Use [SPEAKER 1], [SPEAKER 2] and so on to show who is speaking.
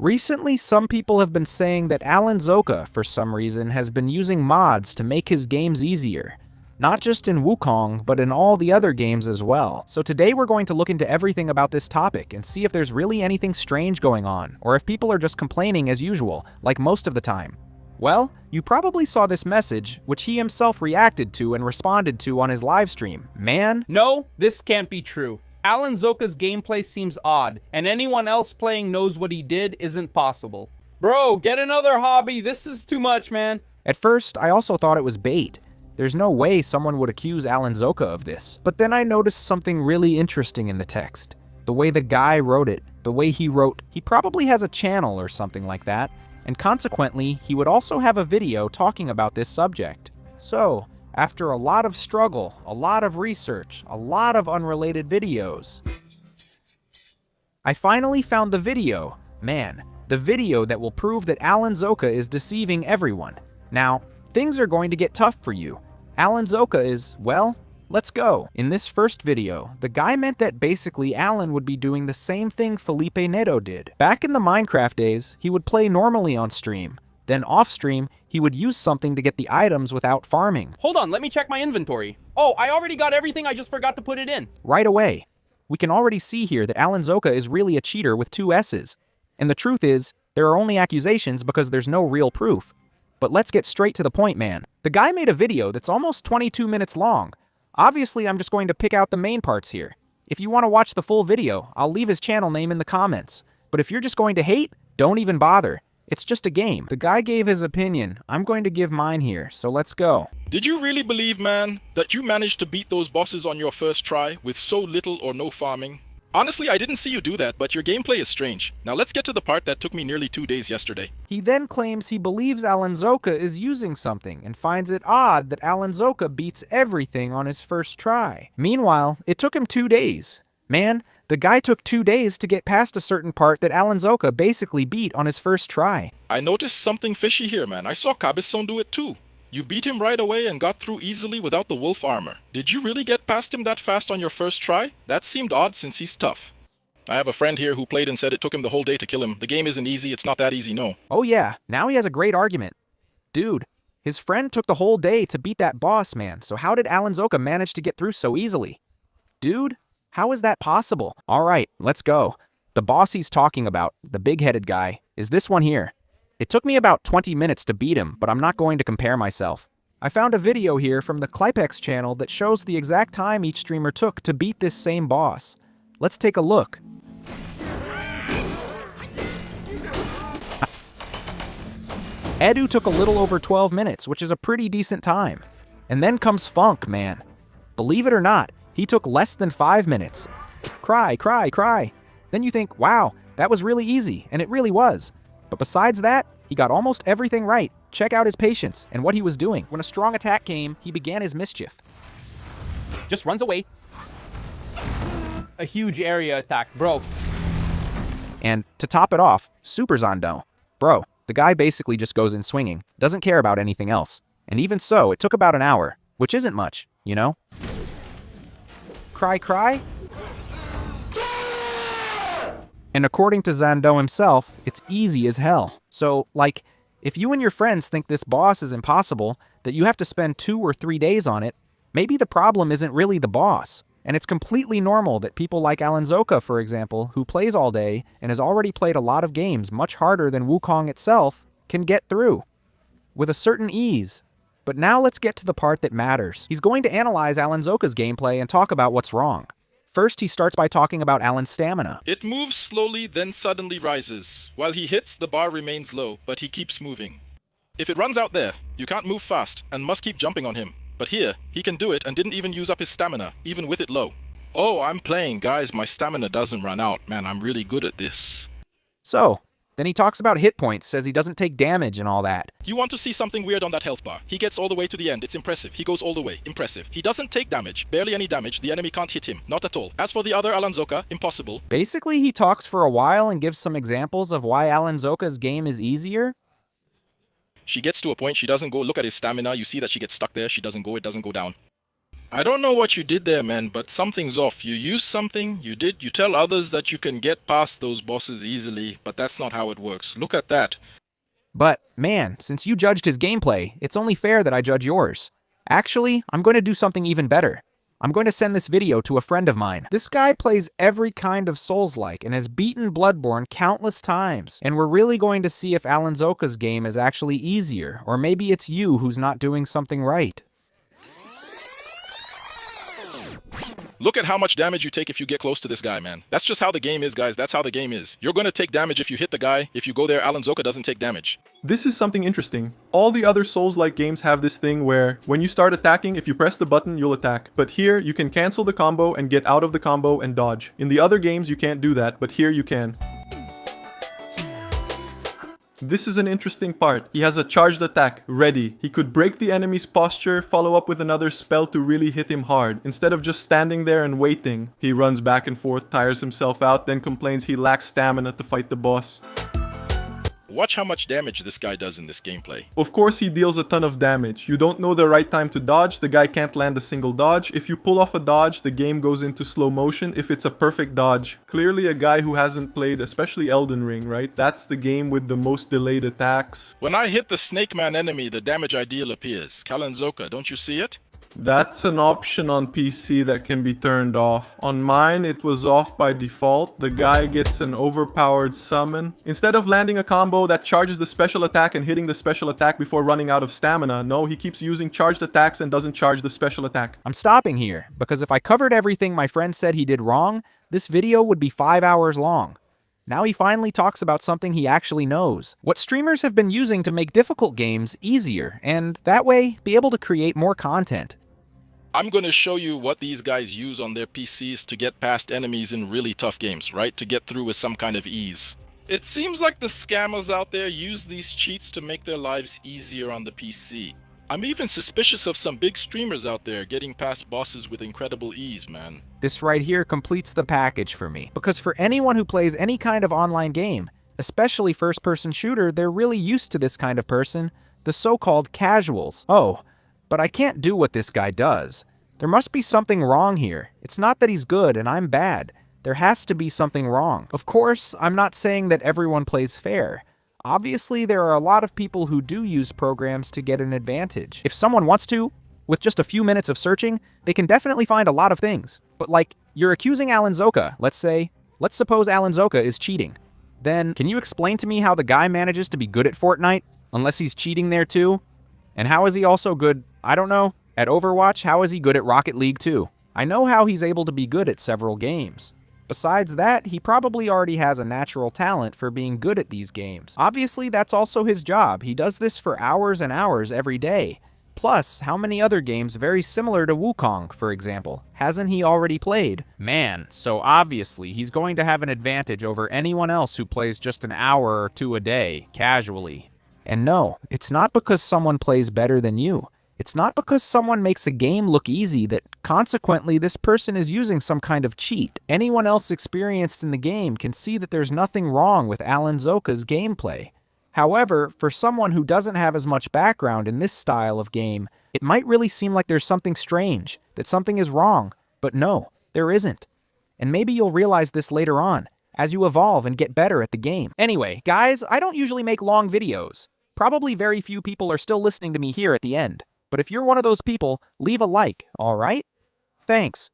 [SPEAKER 1] Recently, some people have been saying that Alanzoka, for some reason, has been using mods to make his games easier. Not just in Wukong, but in all the other games as well. So today we're going to look into everything about this topic and see if there's really anything strange going on, or if people are just complaining as usual, like most of the time. Well, you probably saw this message, which he himself reacted to and responded to on his livestream. Man,
[SPEAKER 2] no, this can't be true. Alanzoka's gameplay seems odd, and anyone else playing knows what he did isn't possible. Bro, get another hobby, this is too much, man.
[SPEAKER 1] At first, I also thought it was bait. There's no way someone would accuse Alanzoka of this. But then I noticed something really interesting in the text. The way the guy wrote it, the way he wrote, he probably has a channel or something like that, and consequently, he would also have a video talking about this subject. So, after a lot of struggle, a lot of research, a lot of unrelated videos, I finally found the video. Man, the video that will prove that Alanzoka is deceiving everyone. Now, things are going to get tough for you. Alanzoka is, well, let's go. In this first video, the guy meant that basically Alan would be doing the same thing Felipe Neto did. Back in the Minecraft days, he would play normally on stream. Then off-stream, he would use something to get the items without farming.
[SPEAKER 2] Hold on, let me check my inventory. Oh, I already got everything, I just forgot to put it in.
[SPEAKER 1] Right away. We can already see here that Alanzoka is really a cheater with 2 S's. And the truth is, there are only accusations because there's no real proof. But let's get straight to the point, man. The guy made a video that's almost 22 minutes long. Obviously, I'm just going to pick out the main parts here. If you want to watch the full video, I'll leave his channel name in the comments. But if you're just going to hate, don't even bother. It's just a game. The guy gave his opinion. I'm going to give mine here, so let's go.
[SPEAKER 3] Did you really believe, man, that you managed to beat those bosses on your first try with so little or no farming? Honestly, I didn't see you do that, but your gameplay is strange. Now let's get to the part that took me nearly 2 days yesterday.
[SPEAKER 1] He then claims he believes Alanzoka is using something and finds it odd that Alanzoka beats everything on his first try. Meanwhile, it took him 2 days. Man, the guy took 2 days to get past a certain part that Alanzoka basically beat on his first try.
[SPEAKER 3] I noticed something fishy here, man. I saw Cabezon do it too. You beat him right away and got through easily without the wolf armor. Did you really get past him that fast on your first try? That seemed odd since he's tough. I have a friend here who played and said it took him the whole day to kill him. The game isn't easy, it's not that easy, no.
[SPEAKER 1] Oh yeah, now he has a great argument. Dude, his friend took the whole day to beat that boss, man, so how did Alanzoka manage to get through so easily? Dude, how is that possible? Alright, let's go. The boss he's talking about, the big-headed guy, is this one here. It took me about 20 minutes to beat him, but I'm not going to compare myself. I found a video here from the Clipex channel that shows the exact time each streamer took to beat this same boss. Let's take a look. Edu took a little over 12 minutes, which is a pretty decent time. And then comes Funk, man. Believe it or not, he took less than 5 minutes. Cry, cry, cry. Then you think, wow, that was really easy, and it really was. But besides that, he got almost everything right. Check out his patience and what he was doing. When a strong attack came, he began his mischief.
[SPEAKER 2] Just runs away. A huge area attack, bro.
[SPEAKER 1] And to top it off, Super Zondo. Bro, the guy basically just goes in swinging, doesn't care about anything else. And even so, it took about an hour, which isn't much, you know? Cry, cry? And according to Zando himself, it's easy as hell. So, like, if you and your friends think this boss is impossible, that you have to spend 2 or 3 days on it, maybe the problem isn't really the boss. And it's completely normal that people like Alanzoka, for example, who plays all day and has already played a lot of games much harder than Wukong itself, can get through with a certain ease. But now let's get to the part that matters. He's going to analyze Alanzoka's gameplay and talk about what's wrong. First, he starts by talking about Alan's stamina.
[SPEAKER 3] It moves slowly, then suddenly rises. While he hits, the bar remains low, but he keeps moving. If it runs out there, you can't move fast and must keep jumping on him. But here, he can do it and didn't even use up his stamina, even with it low. Oh, I'm playing, guys. My stamina doesn't run out. Man, I'm really good at this.
[SPEAKER 1] So, then he talks about hit points, says he doesn't take damage and all that.
[SPEAKER 3] You want to see something weird on that health bar. He gets all the way to the end. It's impressive. He goes all the way. Impressive. He doesn't take damage. Barely any damage. The enemy can't hit him. Not at all. As for the other Alanzoka, impossible.
[SPEAKER 1] Basically, he talks for a while and gives some examples of why Alanzoka's game is easier.
[SPEAKER 3] She gets to a point. She doesn't go look at his stamina. You see that she gets stuck there. She doesn't go. It doesn't go down. I don't know what you did there, man, but something's off. You used something, you tell others that you can get past those bosses easily, but that's not how it works. Look at that.
[SPEAKER 1] But, man, since you judged his gameplay, it's only fair that I judge yours. Actually, I'm going to do something even better. I'm going to send this video to a friend of mine. This guy plays every kind of Souls-like and has beaten Bloodborne countless times. And we're really going to see if Alanzoka's game is actually easier, or maybe it's you who's not doing something right.
[SPEAKER 3] Look at how much damage you take if you get close to this guy, man. That's just how the game is, guys. That's how the game is. You're going to take damage if you hit the guy. If you go there, Alanzoka doesn't take damage.
[SPEAKER 4] This is something interesting. All the other Souls-like games have this thing where when you start attacking, if you press the button, you'll attack. But here, you can cancel the combo and get out of the combo and dodge. In the other games, you can't do that, but here you can. This is an interesting part. He has a charged attack, ready. He could break the enemy's posture, follow up with another spell to really hit him hard. Instead of just standing there and waiting, he runs back and forth, tires himself out, then complains he lacks stamina to fight the boss.
[SPEAKER 3] Watch how much damage this guy does in this gameplay.
[SPEAKER 4] Of course he deals a ton of damage. You don't know the right time to dodge, the guy can't land a single dodge. If you pull off a dodge, the game goes into slow motion if it's a perfect dodge. Clearly a guy who hasn't played, especially Elden Ring, right? That's the game with the most delayed attacks.
[SPEAKER 3] When I hit the Snake Man enemy, the damage ideal appears. Alanzoka, don't you see it?
[SPEAKER 4] That's an option on PC that can be turned off. On mine, it was off by default. The guy gets an overpowered summon. Instead of landing a combo that charges the special attack and hitting the special attack before running out of stamina, no, he keeps using charged attacks and doesn't charge the special attack.
[SPEAKER 1] I'm stopping here, because if I covered everything my friend said he did wrong, this video would be 5 hours long. Now he finally talks about something he actually knows. What streamers have been using to make difficult games easier, and that way, be able to create more content.
[SPEAKER 3] I'm going to show you what these guys use on their PCs to get past enemies in really tough games, right? To get through with some kind of ease. It seems like the scammers out there use these cheats to make their lives easier on the PC. I'm even suspicious of some big streamers out there getting past bosses with incredible ease, man.
[SPEAKER 1] This right here completes the package for me, because for anyone who plays any kind of online game, especially first-person shooter, they're really used to this kind of person, the so-called casuals. Oh, but I can't do what this guy does. There must be something wrong here. It's not that he's good and I'm bad. There has to be something wrong. Of course, I'm not saying that everyone plays fair. Obviously, there are a lot of people who do use programs to get an advantage. If someone wants to, with just a few minutes of searching, they can definitely find a lot of things. But like, you're accusing Alanzoka, let's suppose Alanzoka is cheating. Then, can you explain to me how the guy manages to be good at Fortnite, unless he's cheating there too? And how is he also good, I don't know, at Overwatch? How is he good at Rocket League too? I know how he's able to be good at several games. Besides that, he probably already has a natural talent for being good at these games. Obviously, that's also his job. He does this for hours and hours every day. Plus, how many other games very similar to Wukong, for example, hasn't he already played? Man, so obviously he's going to have an advantage over anyone else who plays just an hour or two a day, casually. And no, it's not because someone plays better than you. It's not because someone makes a game look easy that, consequently, this person is using some kind of cheat. Anyone else experienced in the game can see that there's nothing wrong with Alanzoka's gameplay. However, for someone who doesn't have as much background in this style of game, it might really seem like there's something strange, that something is wrong. But no, there isn't. And maybe you'll realize this later on, as you evolve and get better at the game. Anyway, guys, I don't usually make long videos. Probably very few people are still listening to me here at the end. But if you're one of those people, leave a like, alright? Thanks.